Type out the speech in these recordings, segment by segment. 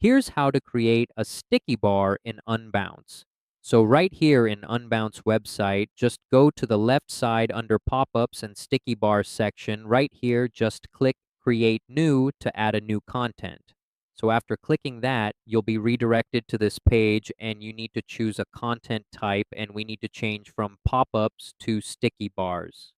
Here's how to create a sticky bar in Unbounce. So right here in Unbounce website, just go to the left side under pop-ups and sticky bars section. Right here, just click Create New to add a new content. So after clicking that, you'll be redirected to this page and you need to choose a content type, and we need to change from pop-ups to sticky bars.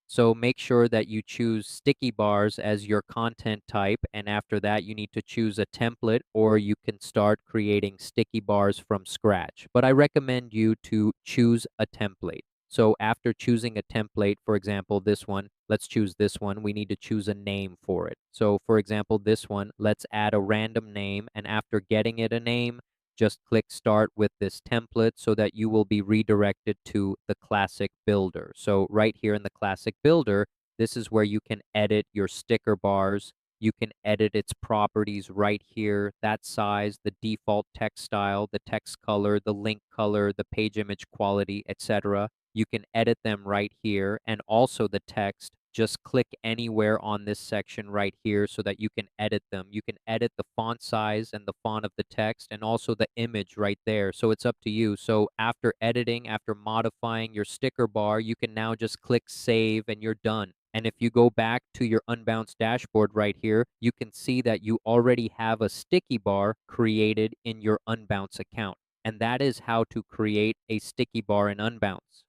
So make sure that you choose sticky bars as your content type, and after that you need to choose a template, or you can start creating sticky bars from scratch. But I recommend you to choose a template. So after choosing a template, for example, this one, let's choose this one, we need to choose a name for it. So for example, this one, let's add a random name, and after getting it a name, just click start with this template so that you will be redirected to the classic builder. So right here in the classic builder, this is where you can edit your sticker bars. You can edit its properties right here, that size, the default text style, the text color, the link color, the page image quality, etc. You can edit them right here, and also the text. Just click anywhere on this section right here so that you can edit them. You can edit the font size and the font of the text, and also the image right there. So it's up to you. So after editing, after modifying your sticker bar, you can now just click save and you're done. And if you go back to your Unbounce dashboard right here, you can see that you already have a sticky bar created in your Unbounce account. And that is how to create a sticky bar in Unbounce.